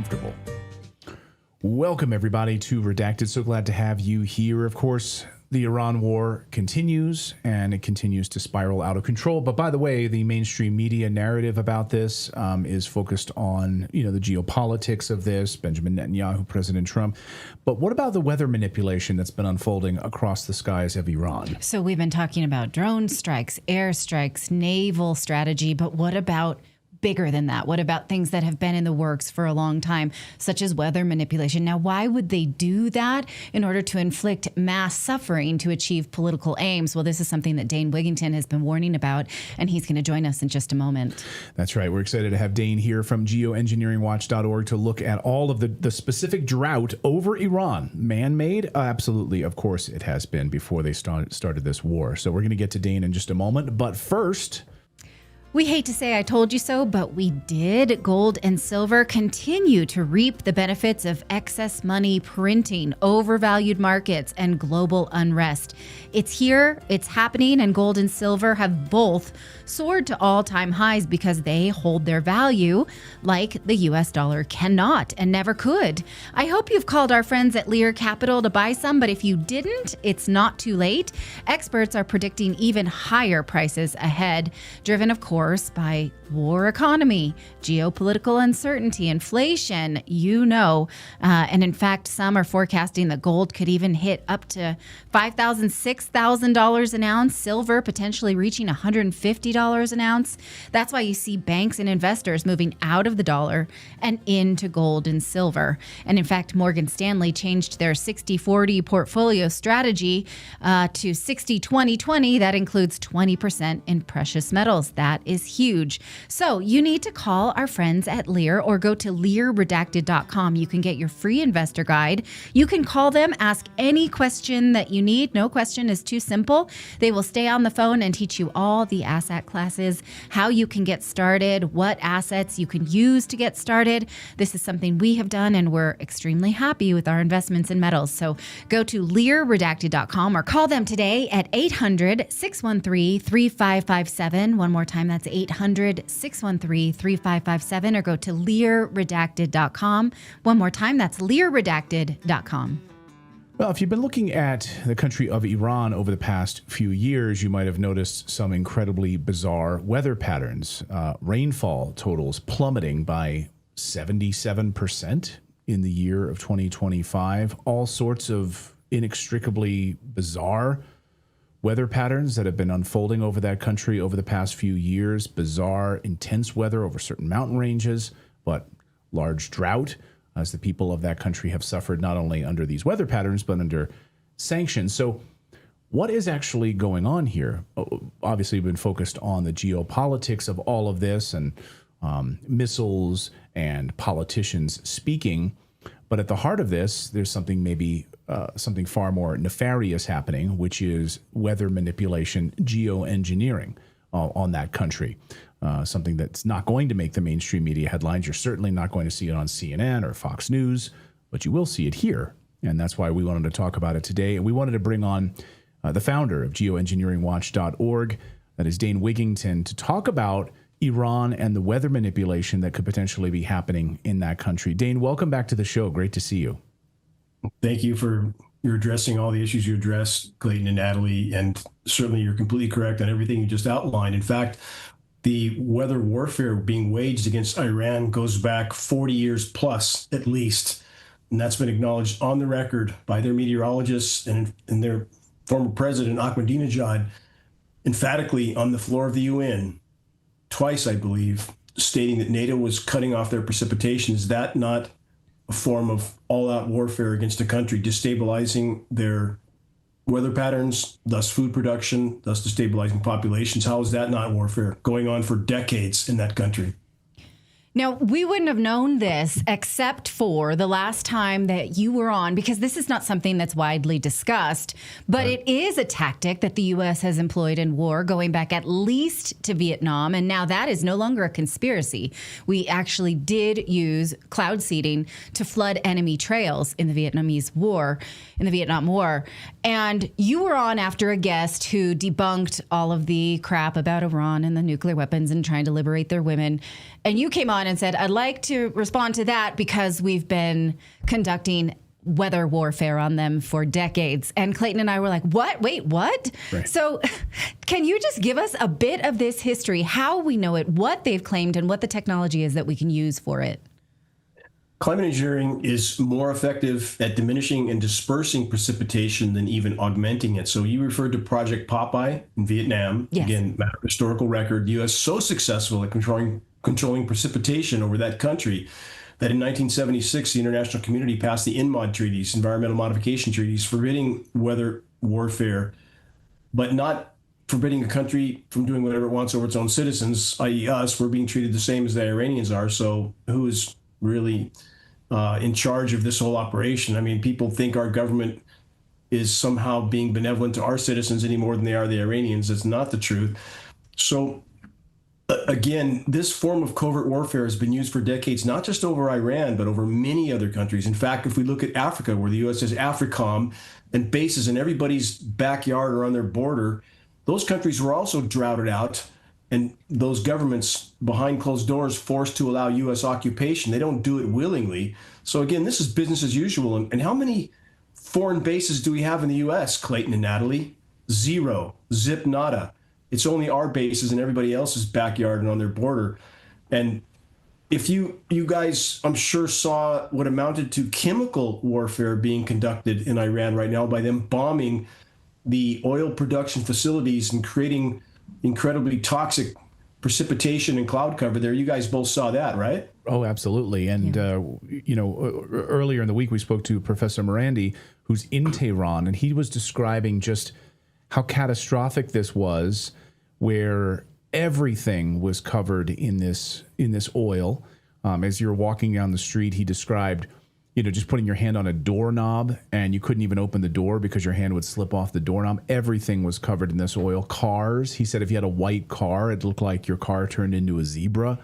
Comfortable. Welcome, everybody, to Redacted. So glad to have you here. Of course, the Iran war continues, and it continues to spiral out of control. But by the way, the mainstream media narrative about this is focused on, the geopolitics of this, Benjamin Netanyahu, President Trump. But what about the weather manipulation that's been unfolding across the skies of Iran? So we've been talking about drone strikes, air strikes, naval strategy, but what about bigger than that? What about things that have been in the works for a long time, such as weather manipulation? Now, why would they do that? In order to inflict mass suffering to achieve political aims? Well, this is something that Dane Wigington has been warning about, and he's going to join us in just a moment. That's right. We're excited to have Dane here from geoengineeringwatch.org to look at all of the specific drought over Iran. Man-made? Absolutely. Of course, it has been before they started this war. So we're going to get to Dane in just a moment. But first, we hate to say I told you so, but we did. Gold and silver continue to reap the benefits of excess money printing, overvalued markets, and global unrest. It's here, it's happening, and gold and silver have both soared to all-time highs because they hold their value like the US dollar cannot and never could. I hope you've called our friends at Lear Capital to buy some, but if you didn't, it's not too late. Experts are predicting even higher prices ahead, driven, of course, by war economy, geopolitical uncertainty, inflation, and in fact, some are forecasting that gold could even hit up to $5,000, $6,000 an ounce, silver potentially reaching $150 an ounce. That's why you see banks and investors moving out of the dollar and into gold and silver. And in fact, Morgan Stanley changed their 60-40 portfolio strategy to 60-20-20. That includes 20% in precious metals. That is huge. So you need to call our friends at Lear or go to LearRedacted.com. You can get your free investor guide. You can call them, ask any question that you need. No question is too simple. They will stay on the phone and teach you all the asset classes, how you can get started, what assets you can use to get started. This is something we have done, and we're extremely happy with our investments in metals. So go to LearRedacted.com or call them today at 800-613-3557. One more time, that's 800-613-3557, or go to LearRedacted.com. One more time, that's LearRedacted.com. Well, if you've been looking at the country of Iran over the past few years, you might have noticed some incredibly bizarre weather patterns. Rainfall totals plummeting by 77% in the year of 2025. All sorts of inextricably bizarre weather patterns that have been unfolding over that country over the past few years. Bizarre, intense weather over certain mountain ranges, but large drought as the people of that country have suffered not only under these weather patterns, but under sanctions. So what is actually going on here? Obviously, we've been focused on the geopolitics of all of this and missiles and politicians speaking. But at the heart of this, there's something something far more nefarious happening, which is weather manipulation, geoengineering on that country. Something that's not going to make the mainstream media headlines. You're certainly not going to see it on CNN or Fox News, but you will see it here. And that's why we wanted to talk about it today. And we wanted to bring on the founder of geoengineeringwatch.org, that is Dane Wigington, to talk about Iran and the weather manipulation that could potentially be happening in that country. Dane, welcome back to the show. Great to see you. Thank you for your addressing all the issues you addressed, Clayton and Natalie, and certainly you're completely correct on everything you just outlined. In fact, the weather warfare being waged against Iran goes back 40 years plus, at least, and that's been acknowledged on the record by their meteorologists and their former president, Ahmadinejad, emphatically on the floor of the UN, twice, I believe, stating that NATO was cutting off their precipitation. Is that not a form of all-out warfare against a country, destabilizing their weather patterns, thus food production, thus destabilizing populations? How is that not warfare going on for decades in that country? Now, we wouldn't have known this except for the last time that you were on, because this is not something that's widely discussed, but it is a tactic that the U.S. has employed in war going back at least to Vietnam. And now that is no longer a conspiracy. We actually did use cloud seeding to flood enemy trails in the Vietnam War. And you were on after a guest who debunked all of the crap about Iran and the nuclear weapons and trying to liberate their women. And you came on and said, I'd like to respond to that because we've been conducting weather warfare on them for decades. And Clayton and I were like, what? Wait, what? Right. So can you just give us a bit of this history, how we know it, what they've claimed, and what the technology is that we can use for it? Climate engineering is more effective at diminishing and dispersing precipitation than even augmenting it. So you referred to Project Popeye in Vietnam. Yes. Again, historical record. The U.S. so successful at controlling precipitation over that country that in 1976, the international community passed the INMOD treaties, environmental modification treaties, forbidding weather warfare, but not forbidding a country from doing whatever it wants over its own citizens, i.e. us. We're being treated the same as the Iranians are. So who is really in charge of this whole operation? I mean, people think our government is somehow being benevolent to our citizens any more than they are the Iranians. That's not the truth. So again, this form of covert warfare has been used for decades, not just over Iran, but over many other countries. In fact, if we look at Africa, where the U.S. has AFRICOM and bases in everybody's backyard or on their border, those countries were also droughted out, and those governments behind closed doors forced to allow U.S. occupation. They don't do it willingly. So again, this is business as usual. And how many foreign bases do we have in the U.S., Clayton and Natalie? Zero. Zip nada. It's only our bases in everybody else's backyard and on their border. And if you guys, I'm sure, saw what amounted to chemical warfare being conducted in Iran right now by them bombing the oil production facilities and creating incredibly toxic precipitation and cloud cover there. You guys both saw that, right? Oh, absolutely. And, earlier in the week, we spoke to Professor Morandi, who's in Tehran, and he was describing just how catastrophic this was, where everything was covered in this oil. As you're walking down the street, he described, just putting your hand on a doorknob and you couldn't even open the door because your hand would slip off the doorknob. Everything was covered in this oil. Cars, he said, if you had a white car, it looked like your car turned into a zebra.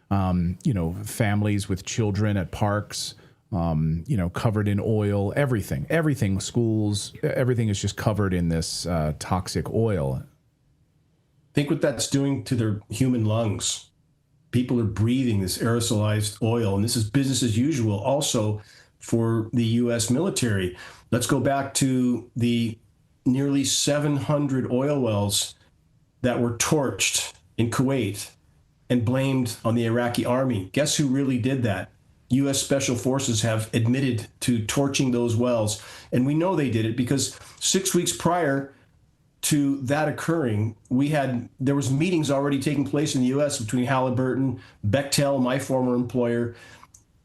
Families with children at parks, covered in oil, everything, schools, everything is just covered in this toxic oil. Think what that's doing to their human lungs. People are breathing this aerosolized oil, and this is business as usual also for the U.S. military. Let's go back to the nearly 700 oil wells that were torched in Kuwait and blamed on the Iraqi army. Guess who really did that? U.S. Special Forces have admitted to torching those wells. And we know they did it because 6 weeks prior to that occurring, there was meetings already taking place in the U.S. between Halliburton, Bechtel, my former employer,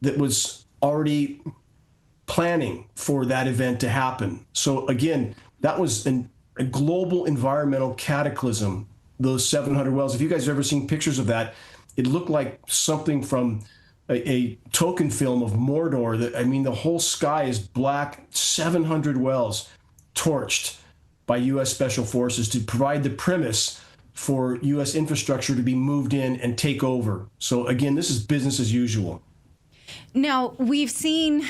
that was already planning for that event to happen. So again, that was a global environmental cataclysm, those 700 wells. If you guys have ever seen pictures of that, it looked like something from a token film of Mordor. The whole sky is black, 700 wells torched by U.S. Special Forces to provide the premise for U.S. infrastructure to be moved in and take over. So again, this is business as usual. Now, we've seen,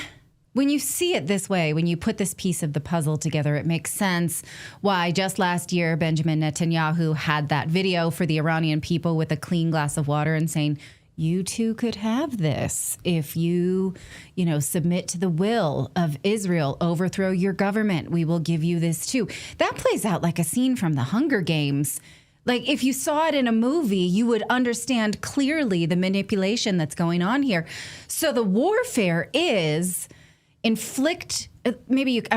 when you see it this way, when you put this piece of the puzzle together, it makes sense why just last year Benjamin Netanyahu had that video for the Iranian people with a clean glass of water and saying, you too could have this if you, submit to the will of Israel, overthrow your government. We will give you this too. That plays out like a scene from the Hunger Games. Like if you saw it in a movie, you would understand clearly the manipulation that's going on here. So the warfare is I'm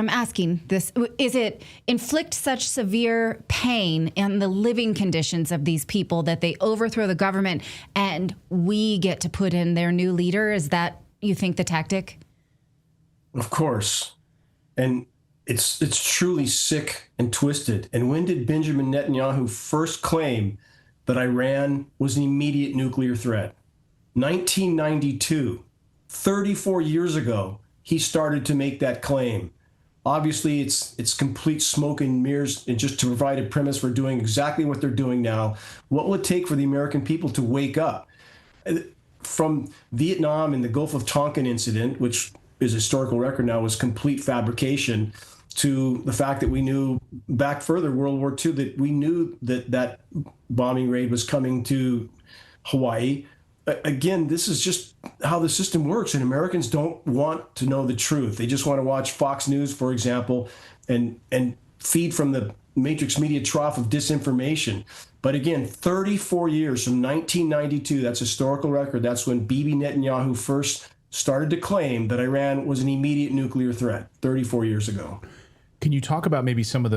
asking this, is it inflict such severe pain in the living conditions of these people that they overthrow the government and we get to put in their new leader? Is that, you think, the tactic? Of course. And it's truly sick and twisted. And when did Benjamin Netanyahu first claim that Iran was an immediate nuclear threat? 1992, 34 years ago. He started to make that claim. Obviously, it's complete smoke and mirrors, and just to provide a premise for doing exactly what they're doing now. What will it take for the American people to wake up? From Vietnam and the Gulf of Tonkin incident, which is a historical record now, was complete fabrication, to the fact that we knew back further, World War II, that we knew that bombing raid was coming to Hawaii. again, this is just how the system works, and Americans don't want to know the truth. They just want to watch Fox News, for example, and feed from the matrix media trough of disinformation. But again, 34 years from 1992, that's historical record. That's when Bibi Netanyahu first started to claim that Iran was an immediate nuclear threat 34 years ago. Can you talk about maybe some of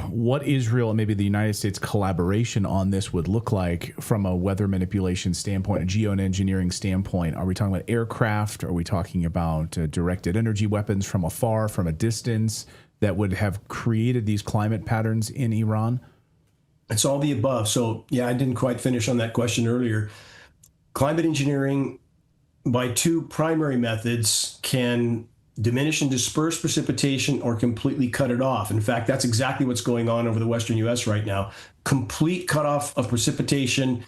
what Israel and maybe the United States collaboration on this would look like from a weather manipulation standpoint, a geoengineering standpoint? Are we talking about aircraft? Are we talking about directed energy weapons from afar, from a distance, that would have created these climate patterns in Iran? It's all the above. So, yeah, I didn't quite finish on that question earlier. Climate engineering, by two primary methods, can diminish and disperse precipitation or completely cut it off. In fact, that's exactly what's going on over the western U.S. right now. Complete cutoff of precipitation.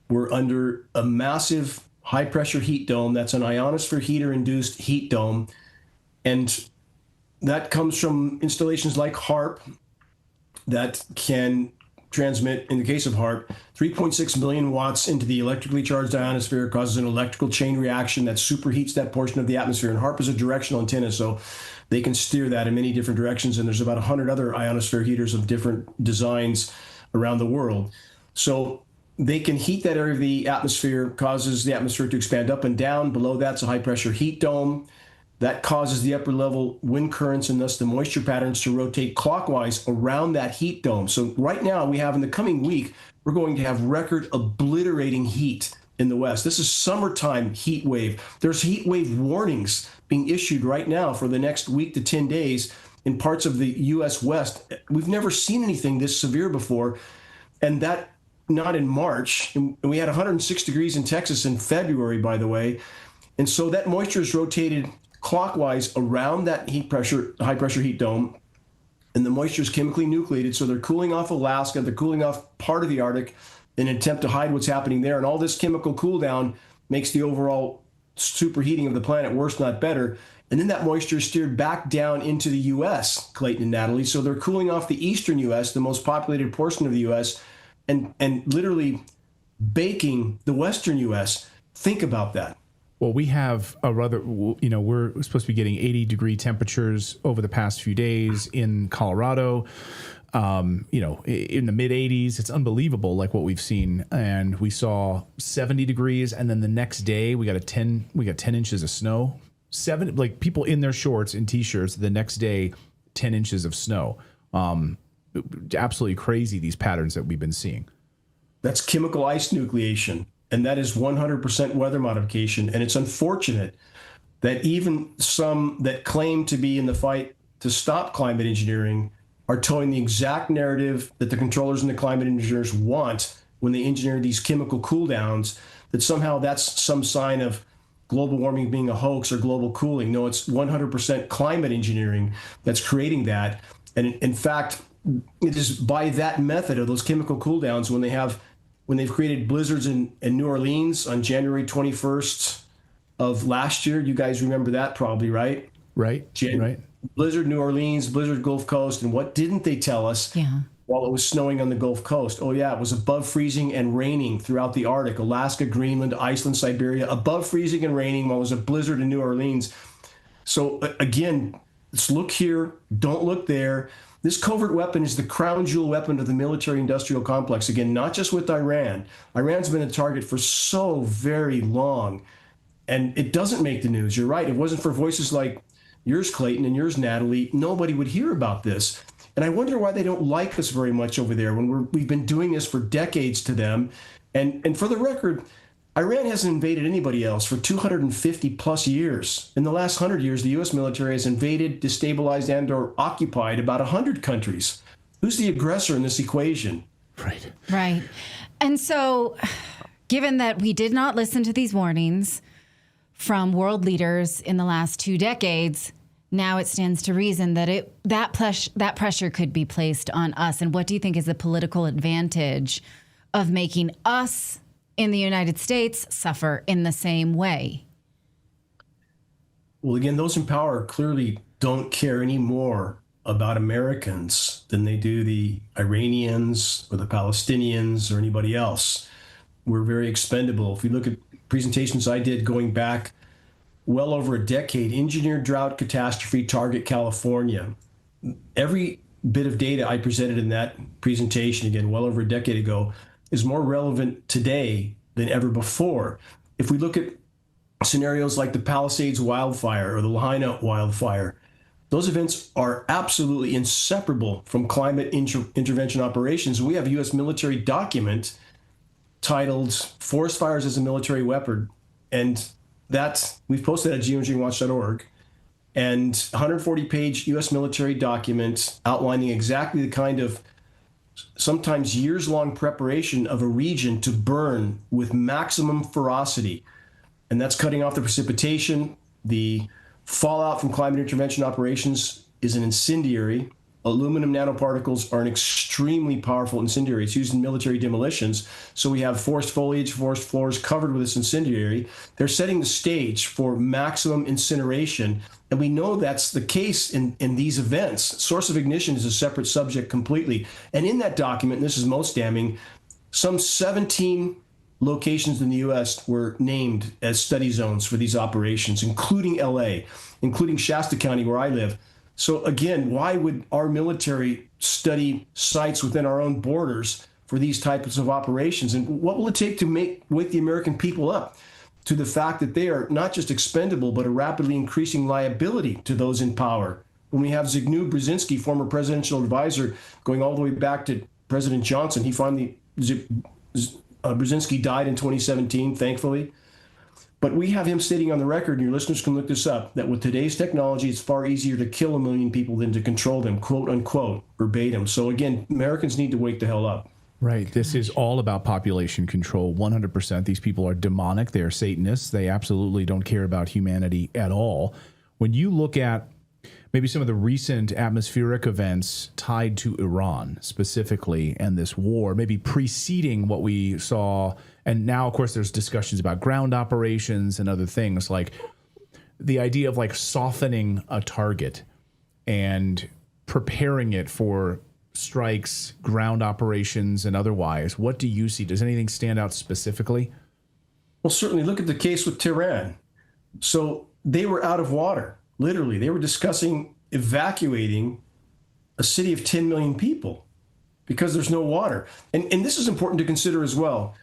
We're under a massive high-pressure heat dome. That's an ionosphere heater-induced heat dome. And that comes from installations like HAARP that can transmit, in the case of HAARP, 3.6 million watts into the electrically charged ionosphere, causes an electrical chain reaction that superheats that portion of the atmosphere. And HAARP is a directional antenna, so they can steer that in many different directions. And there's about 100 other ionosphere heaters of different designs around the world. So they can heat that area of the atmosphere, causes the atmosphere to expand up and down. Below that's a high-pressure heat dome. That causes the upper level wind currents and thus the moisture patterns to rotate clockwise around that heat dome. So right now we have, in the coming week, we're going to have record obliterating heat in the West. This is summertime heat wave. There's heat wave warnings being issued right now for the next week to 10 days in parts of the U.S. West. We've never seen anything this severe before, and that not in March. And we had 106 degrees in Texas in February, by the way. And so that moisture is rotated clockwise around that high pressure heat dome, and the moisture is chemically nucleated. So they're cooling off Alaska, they're cooling off part of the Arctic in an attempt to hide what's happening there. And all this chemical cool down makes the overall superheating of the planet worse, not better. And then that moisture is steered back down into the U.S., Clayton and Natalie. So they're cooling off the eastern U.S., the most populated portion of the U.S., and literally baking the western U.S. Think about that. Well, we have a rather, we're supposed to be getting 80-degree temperatures over the past few days in Colorado, in the mid 80s. It's unbelievable, like what we've seen. And we saw 70 degrees. And then the next day we got 10 inches of snow, like people in their shorts and t-shirts. The next day, 10 inches of snow. Absolutely crazy, these patterns that we've been seeing. That's chemical ice nucleation. And that is 100% weather modification. And it's unfortunate that even some that claim to be in the fight to stop climate engineering are towing the exact narrative that the controllers and the climate engineers want when they engineer these chemical cool downs, that somehow that's some sign of global warming being a hoax or global cooling. No, it's 100% climate engineering that's creating that. And in fact, it is by that method of those chemical cool downs when they've created blizzards in New Orleans on January 21st of last year. You guys remember that probably, right? Right. Right. Blizzard New Orleans, blizzard Gulf Coast. And what didn't they tell us while it was snowing on the Gulf Coast? Oh, yeah, it was above freezing and raining throughout the Arctic, Alaska, Greenland, Iceland, Siberia, above freezing and raining while it was a blizzard in New Orleans. So again, let's look here, don't look there. This covert weapon is the crown jewel weapon of the military-industrial complex. Again, not just with Iran. Iran's been a target for so very long, and it doesn't make the news. You're right. If it wasn't for voices like yours, Clayton, and yours, Natalie, nobody would hear about this. And I wonder why they don't like us very much over there when we've been doing this for decades to them. And for the record, Iran hasn't invaded anybody else for 250 plus years. In the last 100 years, the U.S. military has invaded, destabilized, and or occupied about 100 countries. Who's the aggressor in this equation? Right. Right. And so, given that we did not listen to these warnings from world leaders in the last 2 decades, now it stands to reason that that pressure could be placed on us. And what do you think is the political advantage of making us in the United States suffer in the same way? Well, again, those in power clearly don't care any more about Americans than they do the Iranians or the Palestinians or anybody else. We're very expendable. If you look at presentations I did going back well over a decade, engineered drought catastrophe target California. Every bit of data I presented in that presentation, again, well over a decade ago, is more relevant today than ever before. If we look at scenarios like the Palisades wildfire or the Lahaina wildfire, those events are absolutely inseparable from climate intervention operations. We have a U.S. military document titled Forest Fires as a Military Weapon, and we've posted that at geoengineeringwatch.org, and 140-page U.S. military document outlining exactly the kind of sometimes years-long preparation of a region to burn with maximum ferocity. And that's cutting off the precipitation. The fallout from climate intervention operations is an incendiary. Aluminum nanoparticles are an extremely powerful incendiary. It's used in military demolitions. So we have forest foliage, forest floors covered with this incendiary. They're setting the stage for maximum incineration. And we know that's the case in these events. Source of ignition is a separate subject completely. And in that document, and this is most damning, some 17 locations in the U.S. were named as study zones for these operations, including L.A., including Shasta County, where I live. So again, why would our military study sites within our own borders for these types of operations? And what will it take to wake the American people up to the fact that they are not just expendable, but a rapidly increasing liability to those in power? When we have Zbigniew Brzezinski, former presidential advisor, going all the way back to President Johnson, Brzezinski died in 2017, thankfully. But we have him stating on the record, and your listeners can look this up, that with today's technology, it's far easier to kill 1 million people than to control them, quote unquote, verbatim. So again, Americans need to wake the hell up. Right. This is all about population control, 100%. These people are demonic. They are Satanists. They absolutely don't care about humanity at all. When you look at maybe some of the recent atmospheric events tied to Iran specifically and this war, maybe preceding what we saw, and now, of course, there's discussions about ground operations and other things, like the idea of like softening a target and preparing it for strikes, ground operations, and otherwise. What do you see? Does anything stand out specifically? Well, certainly look at the case with Tehran. So they were out of water, literally. They were discussing evacuating a city of 10 million people because there's no water. And this is important to consider as well,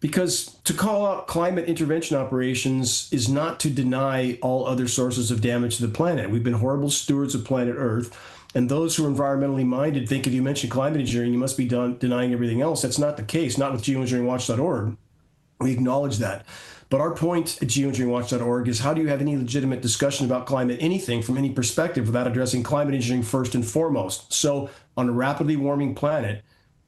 because to call out climate intervention operations is not to deny all other sources of damage to the planet. We've been horrible stewards of planet Earth. And those who are environmentally minded think if you mention climate engineering, you must be denying everything else. That's not the case, not with geoengineeringwatch.org. We acknowledge that. But our point at geoengineeringwatch.org is, how do you have any legitimate discussion about climate anything from any perspective without addressing climate engineering first and foremost? So on a rapidly warming planet,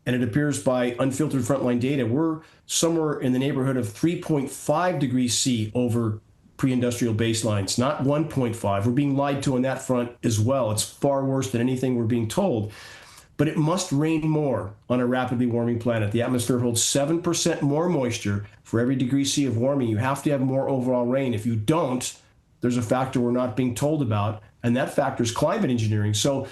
and it appears by unfiltered frontline data, we're somewhere in the neighborhood of 3.5 degrees C over pre-industrial baselines, not 1.5. We're being lied to on that front as well. It's far worse than anything we're being told. But it must rain more on a rapidly warming planet. The atmosphere holds 7% more moisture for every degree C of warming. You have to have more overall rain. If you don't, there's a factor we're not being told about, and that factor is climate engineering. So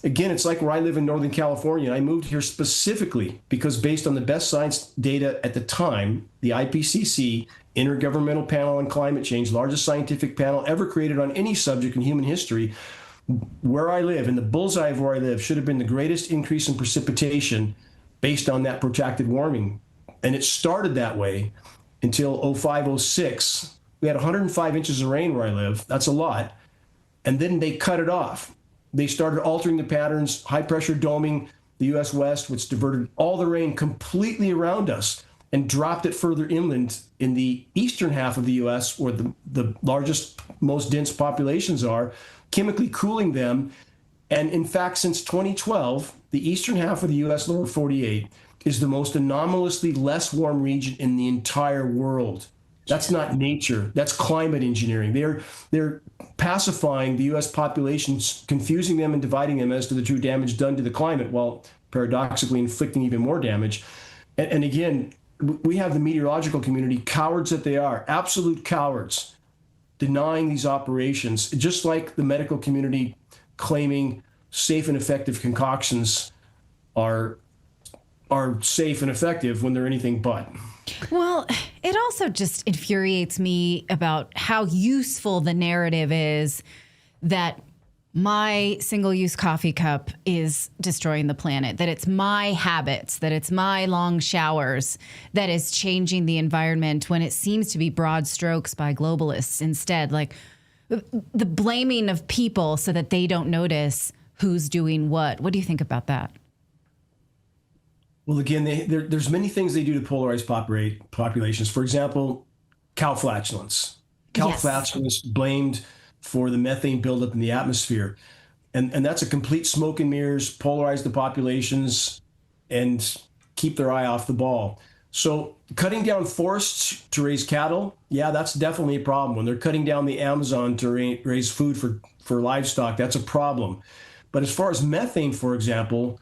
again, it's like where I live in Northern California. I moved here specifically because, based on the best science data at the time, the IPCC, Intergovernmental Panel on Climate Change, largest scientific panel ever created on any subject in human history, where I live, in the bullseye of where I live, should have been the greatest increase in precipitation based on that protracted warming. And it started that way until 05, 06. We had 105 inches of rain where I live. That's a lot. And then they cut it off. They started altering the patterns, high pressure doming the U.S. West, which diverted all the rain completely around us and dropped it further inland in the eastern half of the U.S., where the largest, most dense populations are, chemically cooling them. And in fact, since 2012, the eastern half of the U.S. lower 48 is the most anomalously less warm region in the entire world. That's not nature. That's climate engineering. They're pacifying the U.S. populations, confusing them and dividing them as to the true damage done to the climate, while paradoxically inflicting even more damage. And again, we have the meteorological community, cowards that they are, absolute cowards, denying these operations, just like the medical community claiming safe and effective concoctions are are safe and effective when they're anything but. Well, it also just infuriates me about how useful the narrative is that my single-use coffee cup is destroying the planet, that it's my habits, that it's my long showers that is changing the environment, when it seems to be broad strokes by globalists instead. Like the blaming of people so that they don't notice who's doing what. What do you think about that? Well, again, there's many things they do to polarize populations. For example, cow flatulence. Cow flatulence blamed for the methane buildup in the atmosphere. And that's a complete smoke and mirrors, polarize the populations and keep their eye off the ball. So cutting down forests to raise cattle, yeah, that's definitely a problem. When they're cutting down the Amazon to raise food for livestock, that's a problem. But as far as methane, for example,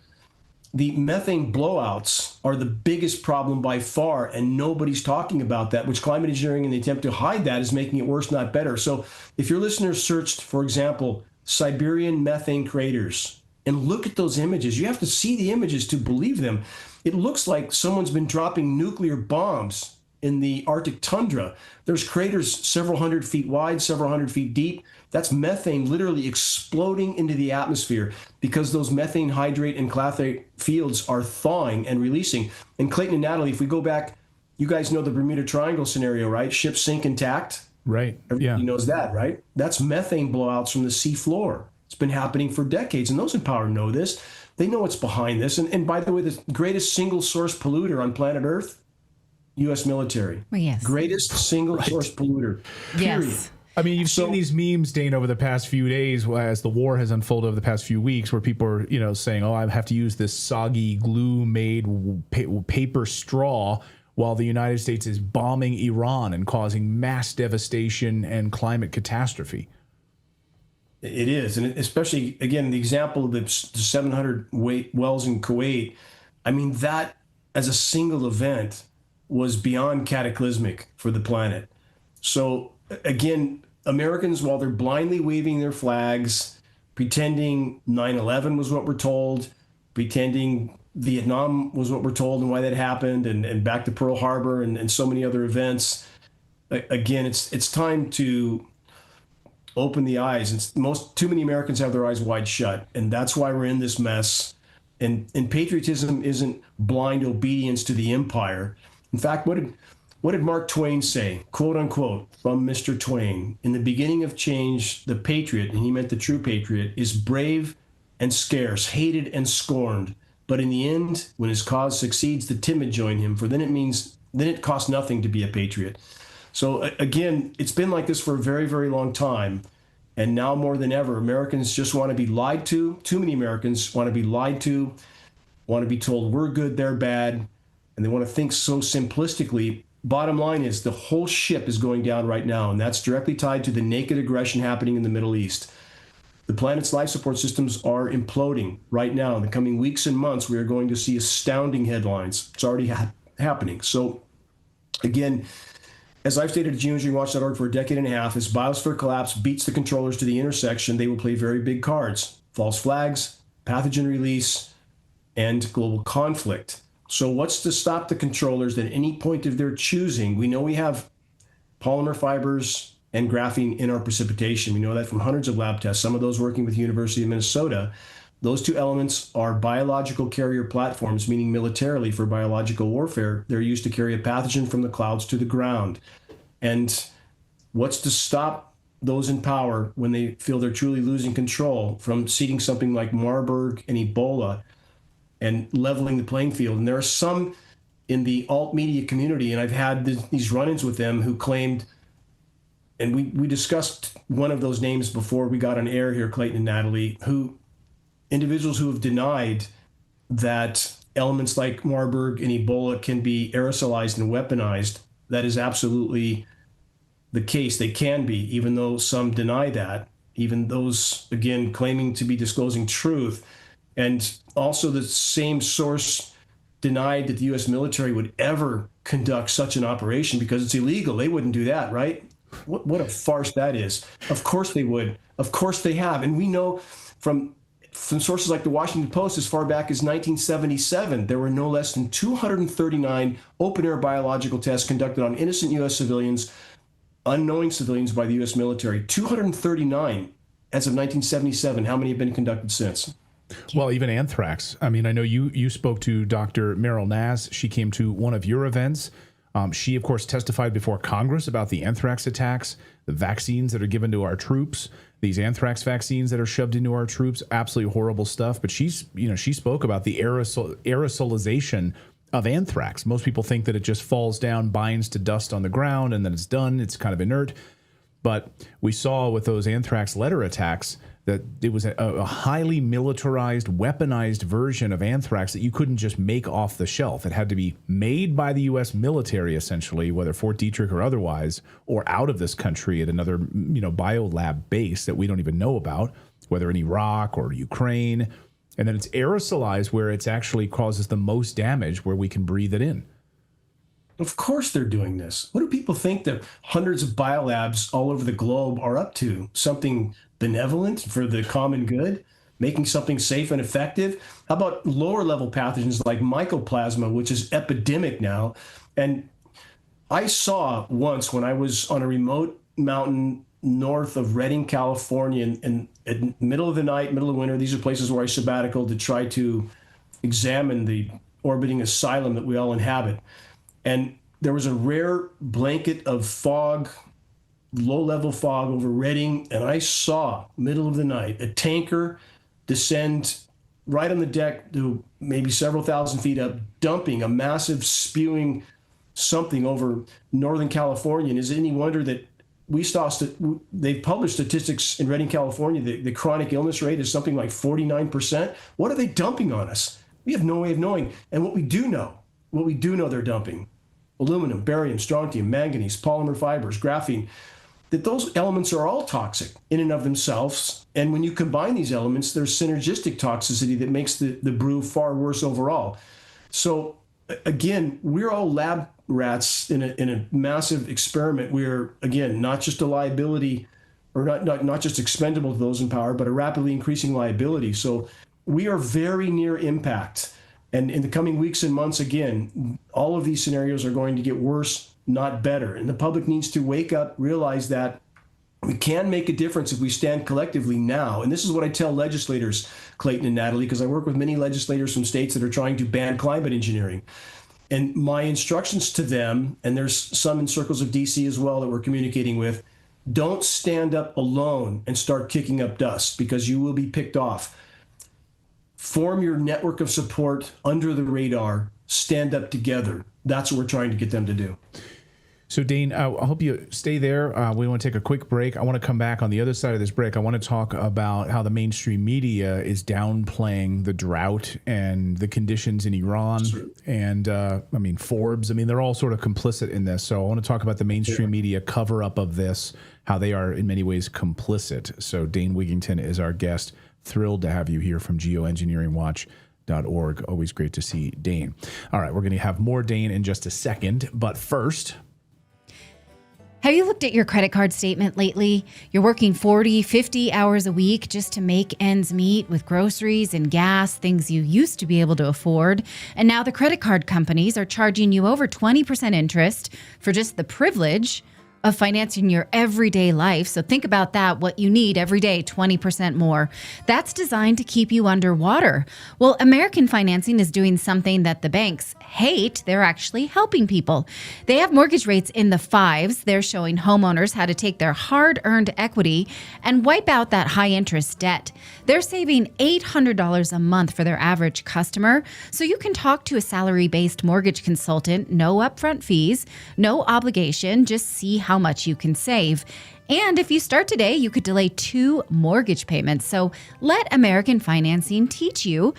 the methane blowouts are the biggest problem by far, and nobody's talking about that, which climate engineering in the attempt to hide that is making it worse, not better. So if your listeners searched, for example, Siberian methane craters, and look at those images, you have to see the images to believe them. It looks like someone's been dropping nuclear bombs in the Arctic tundra. There's craters several hundred feet wide, several hundred feet deep. That's methane literally exploding into the atmosphere because those methane hydrate and clathrate fields are thawing and releasing. And Clayton and Natalie, if we go back, you guys know the Bermuda Triangle scenario, right? Ships sink intact. Right. Everybody knows that, right? That's methane blowouts from the sea floor. It's been happening for decades, and those in power know this. They know what's behind this. And by the way, the greatest single source polluter on planet Earth, U.S. military. Well, yes. Greatest single source polluter. Period. Yes. I mean, you've seen these memes, Dane, over the past few days as the war has unfolded over the past few weeks, where people are, saying, "Oh, I have to use this soggy glue-made paper straw," while the United States is bombing Iran and causing mass devastation and climate catastrophe. It is, and especially again the example of the 700 wells in Kuwait. I mean, that as a single event was beyond cataclysmic for the planet. So again, Americans, while they're blindly waving their flags, pretending 9/11 was what we're told, pretending Vietnam was what we're told and why that happened, and back to Pearl Harbor and so many other events. Again, it's time to open the eyes. Too many Americans have their eyes wide shut, and that's why we're in this mess. And patriotism isn't blind obedience to the empire. In fact, what did Mark Twain say? Quote unquote, from Mr. Twain: "In the beginning of change, the patriot," and he meant the true patriot, "is brave and scarce, hated and scorned. But in the end, when his cause succeeds, the timid join him, for then it costs nothing to be a patriot." So again, it's been like this for a very, very long time. And now more than ever, Americans just want to be lied to. Too many Americans want to be lied to, want to be told we're good, they're bad, and they want to think so simplistically. Bottom line is the whole ship is going down right now, and that's directly tied to the naked aggression happening in the Middle East. The planet's life support systems are imploding right now. In the coming weeks and months, we are going to see astounding headlines. It's already happening. So again, as I've stated at geoengineeringwatch.org for a decade and a half, as Biosphere collapse beats the controllers to the intersection, they will play very big cards: false flags, pathogen release, and global conflict. So what's to stop the controllers at any point of their choosing? We know we have polymer fibers and graphene in our precipitation. We know that from hundreds of lab tests, some of those working with the University of Minnesota. Those two elements are biological carrier platforms, meaning militarily for biological warfare. They're used to carry a pathogen from the clouds to the ground. And what's to stop those in power when they feel they're truly losing control from seeding something like Marburg and Ebola and leveling the playing field? And there are some in the alt media community, and I've had these run-ins with them, who claimed, and we discussed one of those names before we got on air here, Clayton and Natalie, individuals who have denied that elements like Marburg and Ebola can be aerosolized and weaponized. That is absolutely the case. They can be, even though some deny that, even those, again, claiming to be disclosing truth. And also the same source denied that the U.S. military would ever conduct such an operation because it's illegal. They wouldn't do that, right? What a farce that is. Of course they would. Of course they have. And we know from from sources like the Washington Post, as far back as 1977, there were no less than 239 open-air biological tests conducted on innocent U.S. civilians, unknowing civilians by the U.S. military. 239 as of 1977. How many have been conducted since? Well, even anthrax. I mean, I know you spoke to Dr. Meryl Nass. She came to one of your events. She, of course, testified before Congress about the anthrax attacks, the vaccines that are given to our troops, these anthrax vaccines that are shoved into our troops, absolutely horrible stuff. But she spoke about the aerosolization of anthrax. Most people think that it just falls down, binds to dust on the ground, and then it's done. It's kind of inert. But we saw with those anthrax letter attacks that it was a highly militarized, weaponized version of anthrax that you couldn't just make off the shelf. It had to be made by the U.S. military, essentially, whether Fort Detrick or otherwise, or out of this country at another, biolab base that we don't even know about, whether in Iraq or Ukraine. And then it's aerosolized where it actually causes the most damage, where we can breathe it in. Of course they're doing this. What do people think that hundreds of biolabs all over the globe are up to? Something benevolent for the common good? Making something safe and effective? How about lower level pathogens like mycoplasma, which is epidemic now? And I saw once when I was on a remote mountain north of Redding, California, in middle of the night, middle of winter. These are places where I sabbatical to try to examine the orbiting asylum that we all inhabit. And there was a rare blanket of fog, low-level fog over Redding, and I saw, middle of the night, a tanker descend right on the deck to maybe several thousand feet up, dumping a massive spewing something over Northern California. And is it any wonder that they've published statistics in Redding, California, the chronic illness rate is something like 49%. What are they dumping on us? We have no way of knowing. And what we do know they're dumping: aluminum, barium, strontium, manganese, polymer fibers, graphene, that those elements are all toxic in and of themselves. And when you combine these elements, there's synergistic toxicity that makes the brew far worse overall. So again, we're all lab rats in a massive experiment. We're, again, not just a liability, or not just expendable to those in power, but a rapidly increasing liability. So we are very near impact. And in the coming weeks and months, again, all of these scenarios are going to get worse, not better. And the public needs to wake up, realize that we can make a difference if we stand collectively now. And this is what I tell legislators, Clayton and Natalie, because I work with many legislators from states that are trying to ban climate engineering. And my instructions to them, and there's some in circles of DC as well that we're communicating with, don't stand up alone and start kicking up dust, because you will be picked off. Form your network of support under the radar. Stand up together. That's what we're trying to get them to do. So, Dane, I hope you stay there. We want to take a quick break. I want to come back on the other side of this break. I want to talk about how the mainstream media is downplaying the drought and the conditions in Iran. And, Forbes. They're all sort of complicit in this. So I want to talk about the mainstream media cover-up of this, how they are in many ways complicit. So Dane Wigington is our guest. Thrilled to have you here from geoengineeringwatch.org. Always great to see Dane. All right, we're going to have more Dane in just a second. But first... Have you looked at your credit card statement lately? You're working 40, 50 hours a week just to make ends meet with groceries and gas, things you used to be able to afford. And now the credit card companies are charging you over 20% interest for just the privilege of financing your everyday life. So think about that, what you need every day, 20% more. That's designed to keep you underwater. Well, American Financing is doing something that the banks hate. They're actually helping people. They have mortgage rates in the 5s. They're showing homeowners how to take their hard-earned equity and wipe out that high-interest debt. They're saving $800 a month for their average customer. So you can talk to a salary-based mortgage consultant, no upfront fees, no obligation, just see how much you can save. And if you start today, you could delay 2 mortgage payments. So let American Financing teach you.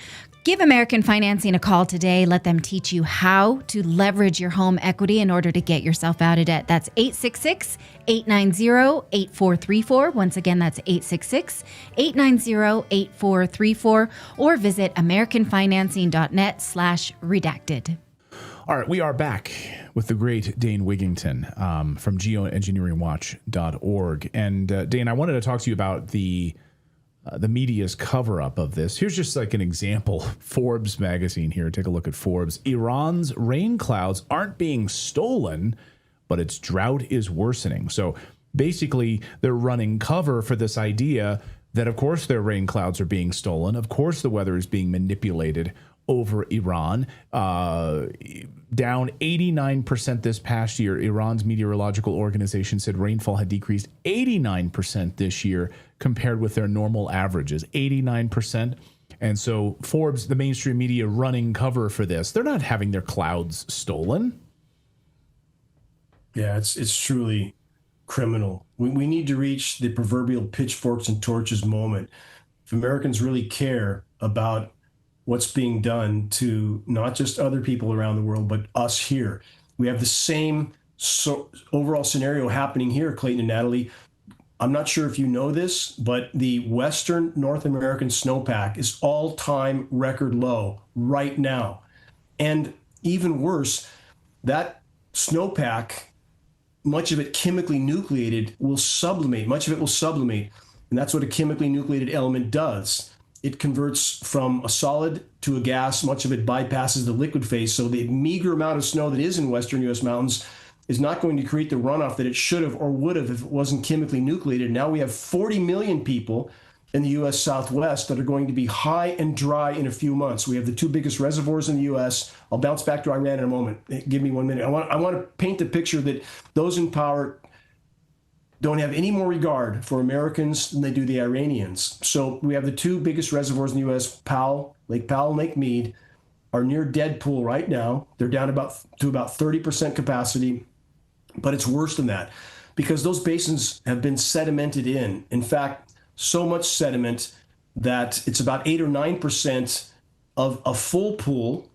Give American Financing a call today. Let them teach you how to leverage your home equity in order to get yourself out of debt. That's 866-890-8434. Once again, that's 866-890-8434. Or visit americanfinancing.net/redacted. All right, we are back with the great Dane Wigington from geoengineeringwatch.org. And Dane, I wanted to talk to you about the the media's cover up of this. Here's just like an example. Forbes magazine here. Take a look at Forbes. Iran's rain clouds aren't being stolen, but its drought is worsening. So basically, they're running cover for this idea that, of course, their rain clouds are being stolen. Of course, the weather is being manipulated over Iran. Down 89% this past year. Iran's meteorological organization said rainfall had decreased 89% this year compared with their normal averages, 89%. And so Forbes, the mainstream media, running cover for this. They're not having their clouds stolen. Yeah, it's truly criminal. We need to reach the proverbial pitchforks and torches moment. If Americans really care about what's being done to not just other people around the world, but us here. We have the same overall scenario happening here, Clayton and Natalie. I'm not sure if you know this, but the Western North American snowpack is all-time record low right now. And even worse, that snowpack, much of it chemically nucleated, will sublimate. Much of it will sublimate. And that's what a chemically nucleated element does. It converts from a solid to a gas. Much of it bypasses the liquid phase. So the meager amount of snow that is in western U.S. mountains is not going to create the runoff that it should have or would have if it wasn't chemically nucleated. Now we have 40 million people in the U.S. Southwest that are going to be high and dry in a few months. We have the two biggest reservoirs in the U.S. I'll bounce back to Iran in a moment. Give me 1 minute. I want to paint the picture that those in power don't have any more regard for Americans than they do the Iranians. So we have the two biggest reservoirs in the U.S., Lake Powell and Lake Mead, are near dead pool right now. They're down to about 30% capacity, but it's worse than that because those basins have been sedimented in. In fact, so much sediment that it's about 8 or 9% of a full pool,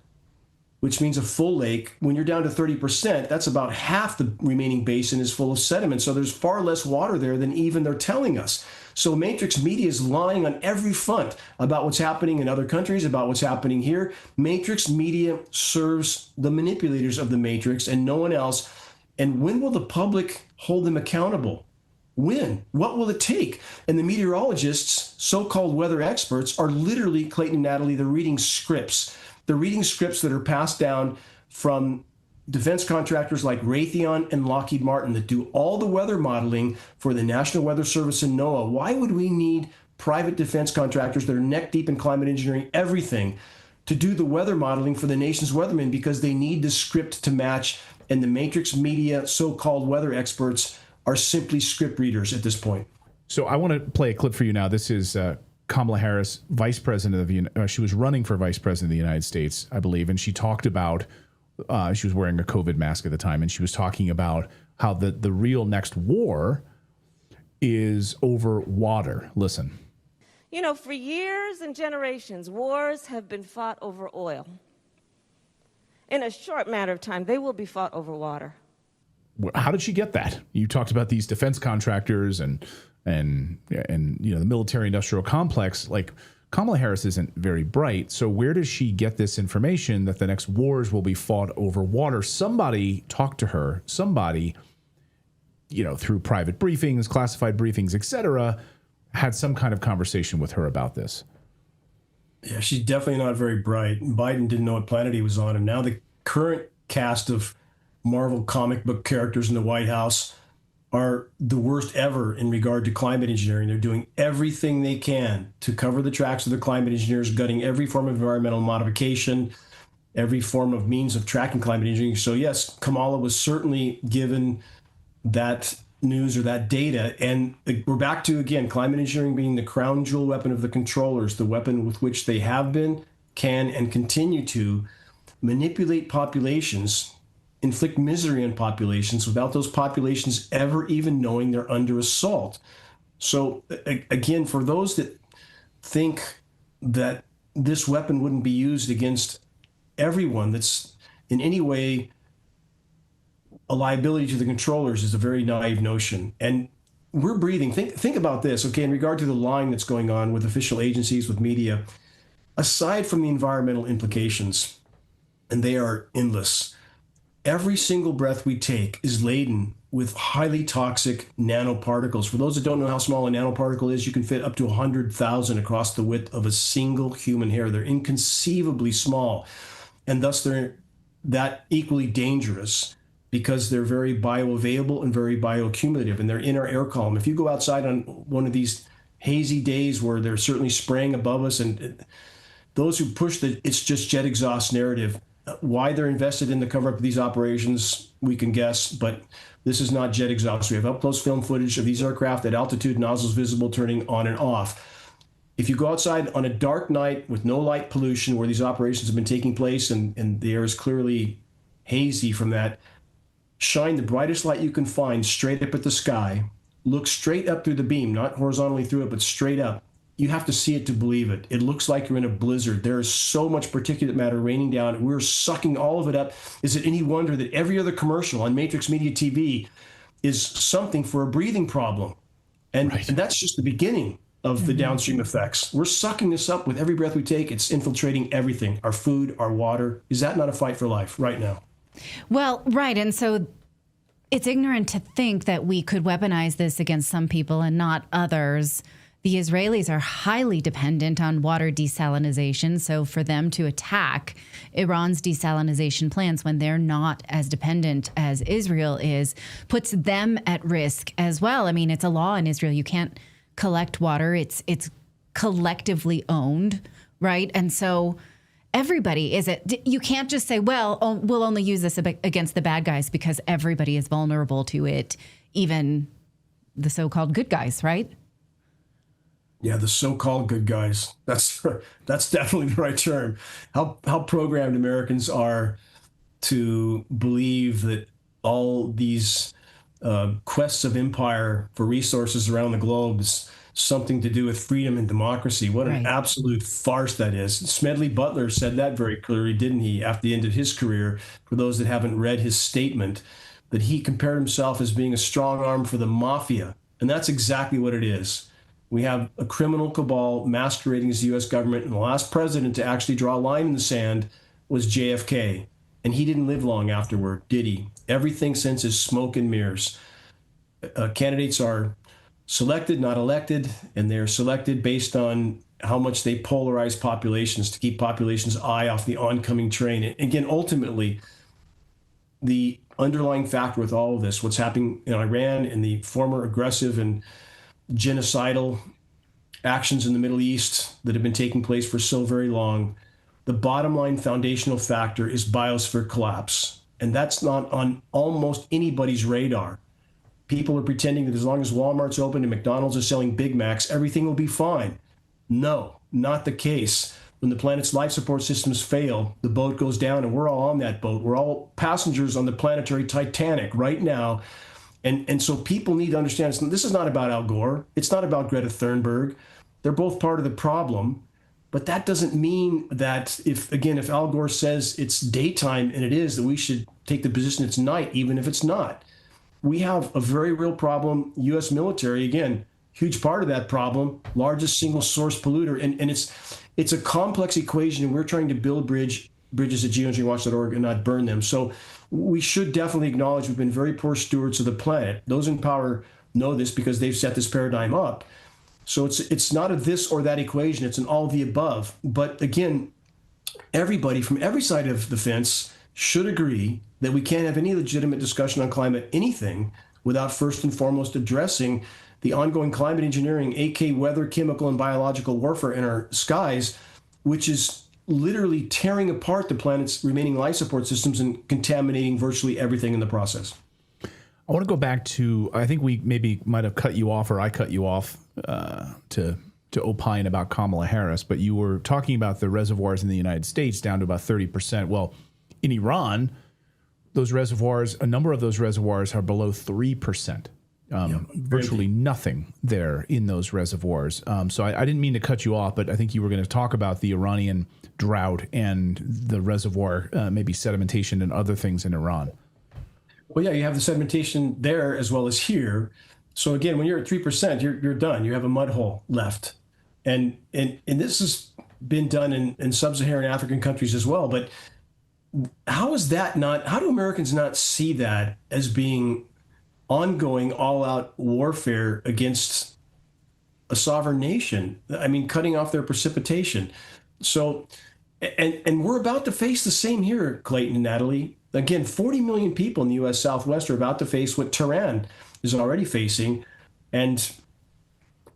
which means a full lake. When you're down to 30%, that's about half the remaining basin is full of sediment. So there's far less water there than even they're telling us. So Matrix media is lying on every front about what's happening in other countries, about what's happening here. Matrix media serves the manipulators of the Matrix and no one else. And when will the public hold them accountable? When? What will it take? And the meteorologists, so-called weather experts, are literally, Clayton and Natalie, they're reading scripts. They're reading scripts that are passed down from defense contractors like Raytheon and Lockheed Martin that do all the weather modeling for the National Weather Service and NOAA. Why would we need private defense contractors that are neck deep in climate engineering, everything, to do the weather modeling for the nation's weathermen? Because they need the script to match, and the Matrix media, so-called weather experts, are simply script readers at this point. So I want to play a clip for you now. This is Kamala Harris, vice president of she was running for vice president of the United States, I believe, and she talked about she was wearing a COVID mask at the time, and she was talking about how the real next war is over water. Listen. You know, for years and generations, wars have been fought over oil. In a short matter of time, they will be fought over water. How did she get that? You talked about these defense contractors and you know, the military industrial complex. Like, Kamala Harris isn't very bright. So where does she get this information that the next wars will be fought over water? Somebody talked to her, somebody, you know, through private briefings, classified briefings, etc., had some kind of conversation with her about this. Yeah, she's definitely not very bright. Biden didn't know what planet he was on. And now the current cast of Marvel comic book characters in the White House are the worst ever in regard to climate engineering. They're doing everything they can to cover the tracks of the climate engineers, gutting every form of environmental modification, every form of means of tracking climate engineering. So yes, Kamala was certainly given that news or that data. And we're back to, again, climate engineering being the crown jewel weapon of the controllers, the weapon with which they have been, can, and continue to manipulate populations, inflict misery on populations without those populations ever even knowing they're under assault. So again, for those that think that this weapon wouldn't be used against everyone that's in any way a liability to the controllers is a very naive notion. And we're breathing. Think about this, okay, in regard to the lying that's going on with official agencies, with media, aside from the environmental implications, and they are endless, every single breath we take is laden with highly toxic nanoparticles. For those that don't know how small a nanoparticle is, you can fit up to 100,000 across the width of a single human hair. They're inconceivably small, and thus they're that equally dangerous because they're very bioavailable and very bioaccumulative, and they're in our air column. If you go outside on one of these hazy days where they're certainly spraying above us, and those who push the "it's just jet exhaust" narrative, why they're invested in the cover-up of these operations, we can guess, but this is not jet exhaust. We have up-close film footage of these aircraft at altitude, nozzles visible, turning on and off. If you go outside on a dark night with no light pollution where these operations have been taking place and the air is clearly hazy from that, shine the brightest light you can find straight up at the sky, look straight up through the beam, not horizontally through it, but straight up. You have to see it to believe it. It looks like you're in a blizzard. There is so much particulate matter raining down. We're sucking all of it up. Is it any wonder that every other commercial on Matrix Media TV is something for a breathing problem? And that's just the beginning of the downstream effects. We're sucking this up with every breath we take. It's infiltrating everything, our food, our water. Is that not a fight for life right now? Well, right. And so it's ignorant to think that we could weaponize this against some people and not others. The Israelis are highly dependent on water desalination, so for them to attack Iran's desalination plants when they're not as dependent as Israel is puts them at risk as well. I mean, it's a law in Israel. You can't collect water. It's collectively owned, right? And so everybody you can't just say, well, we'll only use this against the bad guys because everybody is vulnerable to it, even the so-called good guys, right? Yeah, the so-called good guys. That's definitely the right term. How programmed Americans are to believe that all these quests of empire for resources around the globe is something to do with freedom and democracy. What an absolute farce that is. Smedley Butler said that very clearly, didn't he, after the end of his career, for those that haven't read his statement, that he compared himself as being a strong arm for the mafia. And that's exactly what it is. We have a criminal cabal masquerading as the U.S. government, and the last president to actually draw a line in the sand was JFK. And he didn't live long afterward, did he? Everything since is smoke and mirrors. Candidates are selected, not elected, and they're selected based on how much they polarize populations to keep populations' eye off the oncoming train. And again, ultimately, the underlying factor with all of this, what's happening in Iran and the former aggressive and genocidal actions in the Middle East that have been taking place for so very long, the bottom line foundational factor is biosphere collapse. And that's not on almost anybody's radar. People are pretending that as long as Walmart's open and McDonald's is selling Big Macs, everything will be fine. No, not the case. When the planet's life support systems fail, the boat goes down, and we're all on that boat. We're all passengers on the planetary Titanic right now. And so people need to understand this is not about Al Gore. It's not about Greta Thunberg. They're both part of the problem. But that doesn't mean that if Al Gore says it's daytime, and it is, that we should take the position it's night, even if it's not. We have a very real problem. U.S. military, again, huge part of that problem, largest single source polluter. And it's a complex equation, and we're trying to build bridges at geoengineeringwatch.org and not burn them. So we should definitely acknowledge we've been very poor stewards of the planet. Those in power know this because they've set this paradigm up. So it's not a this or that equation. It's an all of the above. But again, everybody from every side of the fence should agree that we can't have any legitimate discussion on climate anything without first and foremost addressing the ongoing climate engineering, aka weather, chemical, and biological warfare in our skies, which is literally tearing apart the planet's remaining life support systems and contaminating virtually everything in the process. I want to go back to, I think we maybe might have cut you off, or I cut you off to opine about Kamala Harris, but you were talking about the reservoirs in the United States down to about 30%. Well, in Iran, those reservoirs, a number of those reservoirs are below 3%. Virtually nothing there in those reservoirs. So I didn't mean to cut you off, but I think you were going to talk about the Iranian drought and the reservoir, maybe sedimentation and other things in Iran. Well, yeah, you have the sedimentation there as well as here. So again, when you're at 3%, you're done. You have a mud hole left. And this has been done in sub-Saharan African countries as well. But how do Americans not see that as being ongoing all-out warfare against a sovereign nation. I mean, cutting off their precipitation. So, and we're about to face the same here, Clayton and Natalie. Again, 40 million people in the U.S. Southwest are about to face what Tehran is already facing. And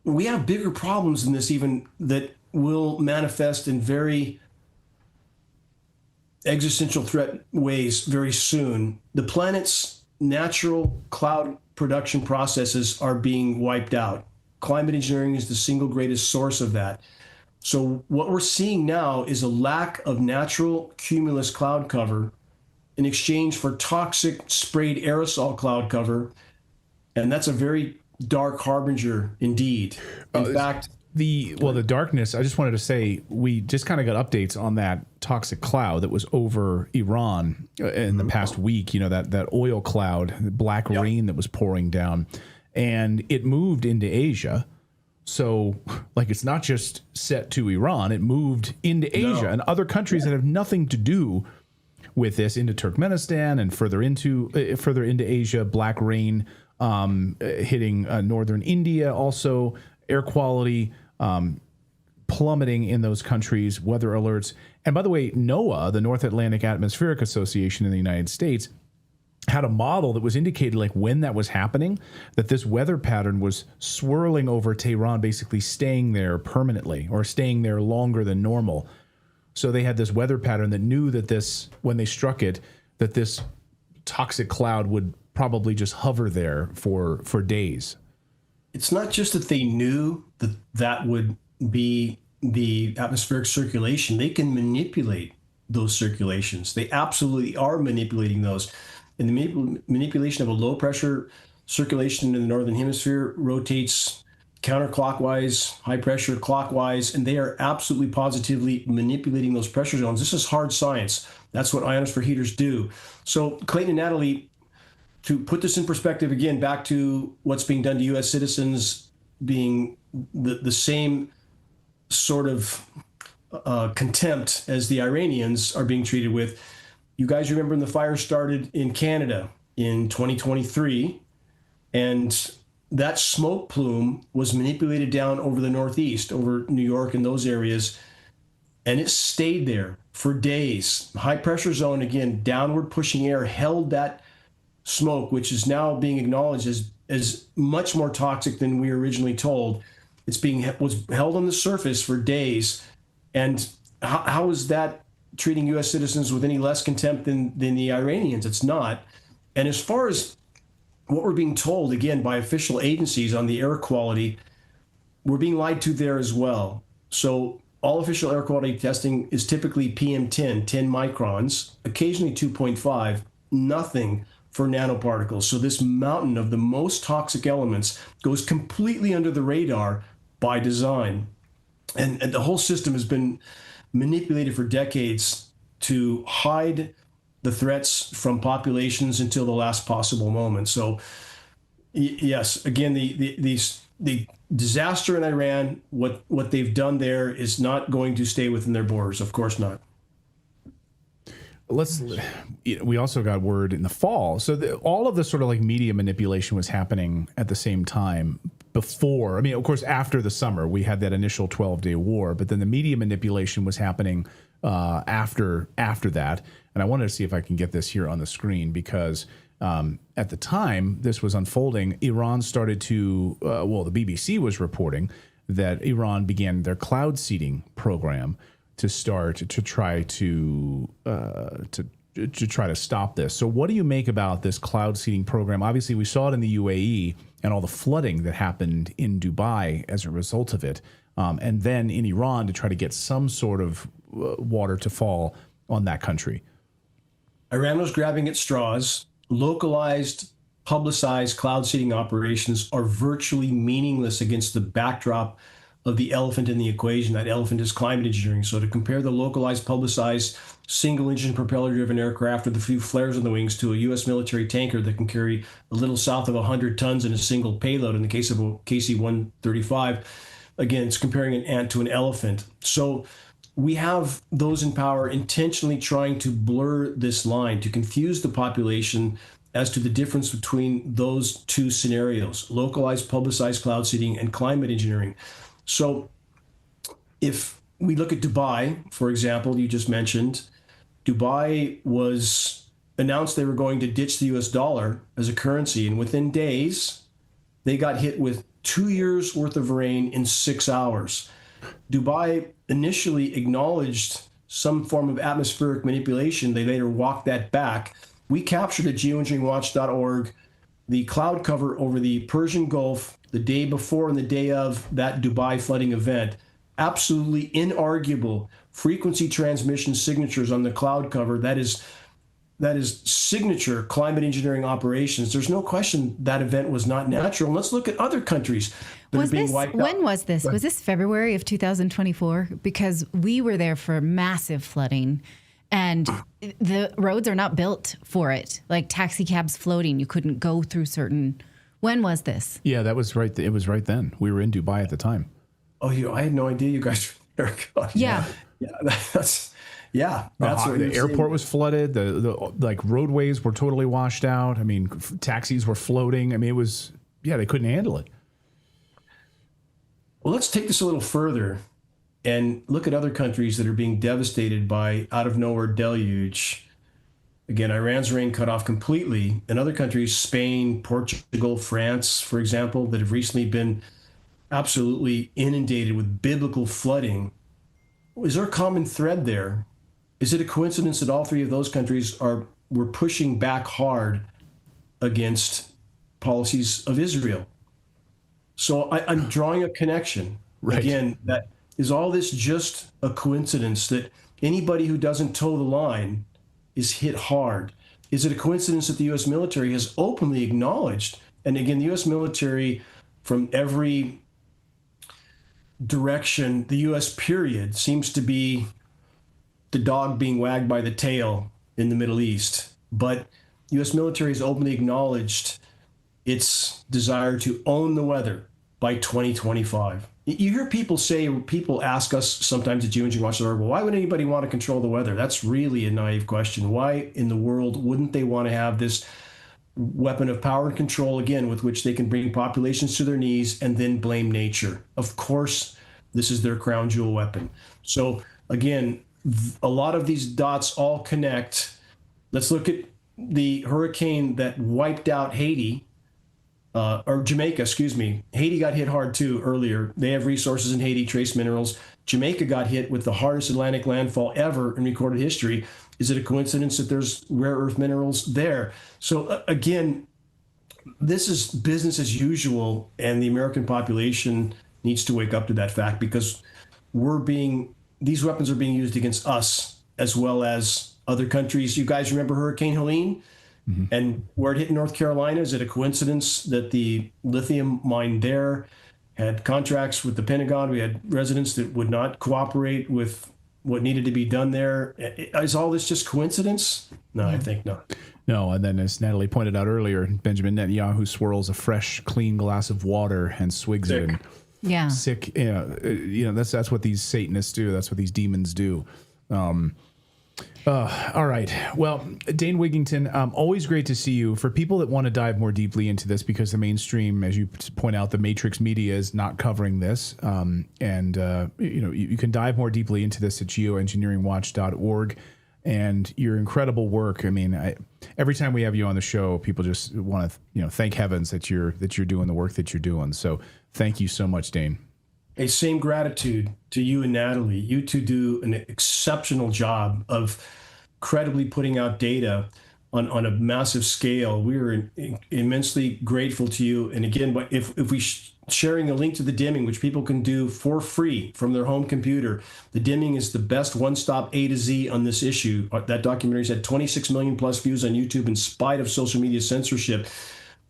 we have bigger problems than this even that will manifest in very existential threat ways very soon. The planet's natural cloud production processes are being wiped out. Climate engineering is the single greatest source of that. So what we're seeing now is a lack of natural cumulus cloud cover in exchange for toxic sprayed aerosol cloud cover. And that's a very dark harbinger indeed. In fact, the darkness, I just wanted to say, we just kind of got updates on that toxic cloud that was over Iran in the past week, you know, that oil cloud, the black rain that was pouring down, and it moved into Asia. So, like, it's not just set to Iran, it moved into Asia and other countries that have nothing to do with this, into Turkmenistan and further into Asia. Black rain hitting northern India, also air quality plummeting in those countries, weather alerts. And by the way, NOAA, the North Atlantic Atmospheric Association in the United States, had a model that was indicated, like, when that was happening, that this weather pattern was swirling over Tehran, basically staying there permanently or staying there longer than normal. So they had this weather pattern that knew that this, when they struck it, that this toxic cloud would probably just hover there for days. It's not just that they knew that that would be the atmospheric circulation. They can manipulate those circulations. They absolutely are manipulating those. And the manipulation of a low pressure circulation in the northern hemisphere rotates counterclockwise, high pressure clockwise, and they are absolutely positively manipulating those pressure zones. This is hard science. That's what ionosphere heaters do. So Clayton and Natalie, to put this in perspective again, back to what's being done to U.S. citizens being the same sort of contempt as the Iranians are being treated with. You guys remember when the fire started in Canada in 2023, and that smoke plume was manipulated down over the Northeast, over New York and those areas, and it stayed there for days. High pressure zone, again, downward pushing air, held that smoke, which is now being acknowledged as much more toxic than we were originally told. Was held on the surface for days. And how is that treating U.S. citizens with any less contempt than the Iranians? It's not. And as far as what we're being told, again, by official agencies on the air quality, we're being lied to there as well. So all official air quality testing is typically PM10, 10 microns, occasionally 2.5, nothing for nanoparticles. So this mountain of the most toxic elements goes completely under the radar by design. And the whole system has been manipulated for decades to hide the threats from populations until the last possible moment. So yes, again, the disaster in Iran, what they've done there is not going to stay within their borders. Of course not. We also got word in the fall. So all of this sort of like media manipulation was happening at the same time before. I mean, of course, after the summer, we had that initial 12-day war, but then the media manipulation was happening after that. And I wanted to see if I can get this here on the screen because at the time this was unfolding, Iran started to, the BBC was reporting that Iran began their cloud seeding program to try to stop this. So what do you make about this cloud seeding program? Obviously, we saw it in the UAE and all the flooding that happened in Dubai as a result of it, and then in Iran to try to get some sort of water to fall on that country. Iran was grabbing at straws. Localized, publicized cloud seeding operations are virtually meaningless against the backdrop of the elephant in the equation. That elephant is climate engineering. So to compare the localized, publicized, single-engine propeller-driven aircraft with a few flares on the wings to a U.S. military tanker that can carry a little south of 100 tons in a single payload, in the case of a KC-135, again, it's comparing an ant to an elephant. So we have those in power intentionally trying to blur this line, to confuse the population as to the difference between those two scenarios: localized, publicized cloud seeding and climate engineering. So if we look at Dubai, for example, you just mentioned, Dubai was announced they were going to ditch the US dollar as a currency, and within days, they got hit with 2 years worth of rain in 6 hours. Dubai initially acknowledged some form of atmospheric manipulation. They later walked that back. We captured at geoengineeringwatch.org the cloud cover over the Persian Gulf the day before and the day of that Dubai flooding event. Absolutely inarguable frequency transmission signatures on the cloud cover. That is signature climate engineering operations. There's no question that event was not natural. And let's look at other countries that are being wiped out. When was this? Was this February of 2024? Because we were there for massive flooding, and the roads are not built for it. Like taxi cabs floating, you couldn't go through certain. When was this? Yeah, that was right. It was right then. We were in Dubai at the time. Oh, I had no idea you guys were there. God, Yeah. That's what the airport was flooded. The like roadways were totally washed out. I mean, taxis were floating. I mean, it was, they couldn't handle it. Well, let's take this a little further and look at other countries that are being devastated by out of nowhere deluge. Again, Iran's rain cut off completely, and other countries, Spain, Portugal, France, for example, that have recently been absolutely inundated with biblical flooding. Is there a common thread there? Is it a coincidence that all three of those countries were pushing back hard against policies of Israel? So I'm drawing a connection. Right. Again, that is all this just a coincidence that anybody who doesn't toe the line is hit hard? Is it a coincidence that the U.S. military has openly acknowledged, and again, the U.S. military from every direction, the U.S. period seems to be the dog being wagged by the tail in the Middle East. But U.S. military has openly acknowledged its desire to own the weather by 2025. You hear people ask us sometimes at Geoengineering Watch, well, why would anybody want to control the weather? That's really a naive question. Why in the world wouldn't they want to have this weapon of power and control, again, with which they can bring populations to their knees and then blame nature? Of course, this is their crown jewel weapon. So again, a lot of these dots all connect. Let's look at the hurricane that wiped out Haiti, or Jamaica, excuse me. Haiti got hit hard too earlier. They have resources in Haiti, trace minerals. Jamaica got hit with the hardest Atlantic landfall ever in recorded history. Is it a coincidence that there's rare earth minerals there? So again, this is business as usual, and the American population needs to wake up to that fact, because these weapons are being used against us as well as other countries. You guys remember Hurricane Helene? Mm-hmm. And where it hit North Carolina? Is it a coincidence that the lithium mine there had contracts with the Pentagon? We had residents that would not cooperate with what needed to be done there. Is all this just coincidence? No, I think not. No, and then as Natalie pointed out earlier, Benjamin Netanyahu swirls a fresh, clean glass of water and swigs it. And sick. That's what these Satanists do. That's what these demons do. All right. Well, Dane Wigington, always great to see you. For people that want to dive more deeply into this, because the mainstream, as you point out, the matrix media is not covering this. You can dive more deeply into this at geoengineeringwatch.org. And your incredible work. I mean, every time we have you on the show, people just want to, thank heavens that you're doing the work that you're doing. So thank you so much, Dane. Hey, same gratitude to you and Natalie. You two do an exceptional job of credibly putting out data on a massive scale. We are immensely grateful to you. And again, if we sharing a link to the dimming, which people can do for free from their home computer. The dimming is the best one-stop A to Z on this issue. That documentary's had 26 million plus views on YouTube in spite of social media censorship.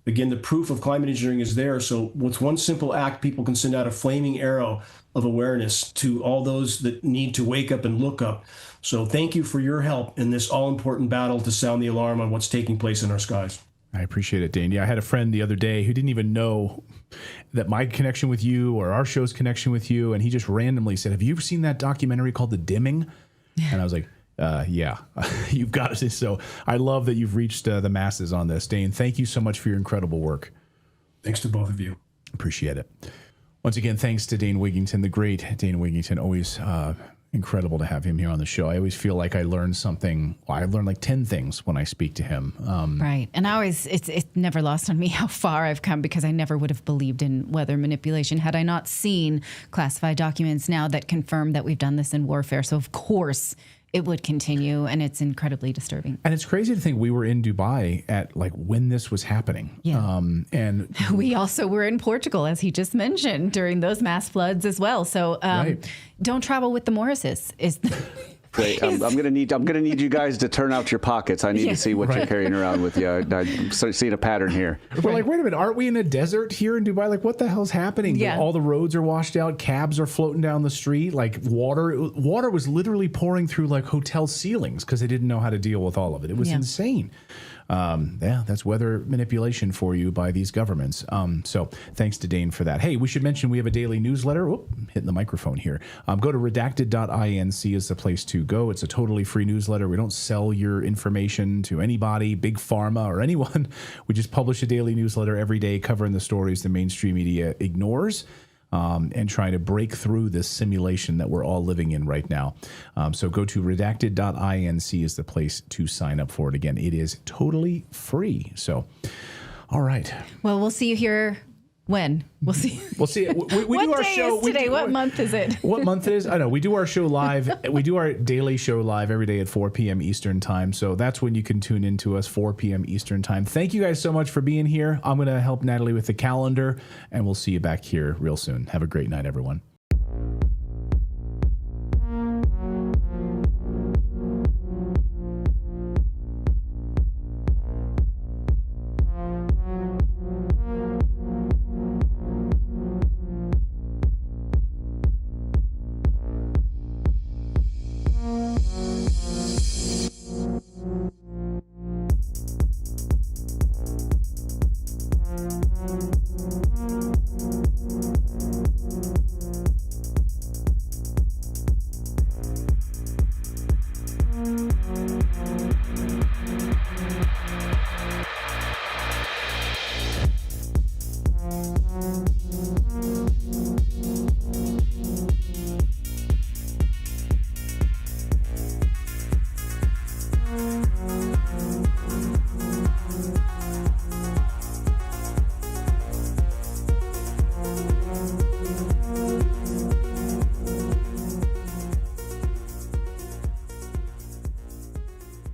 Again, the proof of climate engineering is there. So with one simple act, people can send out a flaming arrow of awareness to all those that need to wake up and look up. So thank you for your help in this all-important battle to sound the alarm on what's taking place in our skies. I appreciate it, Dane. Yeah, I had a friend the other day who didn't even know that my connection with you or our show's connection with you, and he just randomly said, "Have you ever seen that documentary called The Dimming?" And I was like, Yeah, you've got it. So I love that you've reached the masses on this. Dane, thank you so much for your incredible work. Thanks to both of you. Appreciate it. Once again, thanks to Dane Wigington, the great Dane Wigington. Always incredible to have him here on the show. I always feel like I learn something. Well, I learn like 10 things when I speak to him. Right. And I always, it's never lost on me how far I've come, because I never would have believed in weather manipulation had I not seen classified documents now that confirm that we've done this in warfare. So of course it would continue, and it's incredibly disturbing. And it's crazy to think we were in Dubai at like when this was happening. Yeah. And we also were in Portugal, as he just mentioned, during those mass floods as well. So Right. don't travel with the Morrises. Great. I'm gonna need you guys to turn out your pockets. I need to see what you're carrying around with you. I'm seeing a pattern here. we're like, wait a minute, aren't we in a desert here in Dubai? Like, what the hell's happening? Yeah. All the roads are washed out. Cabs are floating down the street. Like water was literally pouring through like hotel ceilings because they didn't know how to deal with all of it. It was insane. Yeah, that's weather manipulation for you by these governments. So thanks to Dane for that. Hey, we should mention we have a daily newsletter. Oop, hitting the microphone here. Go to redacted.inc is the place to go. It's a totally free newsletter. We don't sell your information to anybody, big pharma or anyone. We just publish a daily newsletter every day covering the stories the mainstream media ignores. And trying to break through this simulation that we're all living in right now. So go to redacted.inc is the place to sign up for it. Again, it is totally free. So, all right. Well, we'll see you here when? We'll see. We'll see. We What do our day show. is today? What month is it? What month it is? I know. We do our show live. We do our daily show live every day at 4 p.m. Eastern time. So that's when you can tune into us, 4 p.m. Eastern time. Thank you guys so much for being here. I'm going to help Natalie with the calendar, and we'll see you back here real soon. Have a great night, everyone.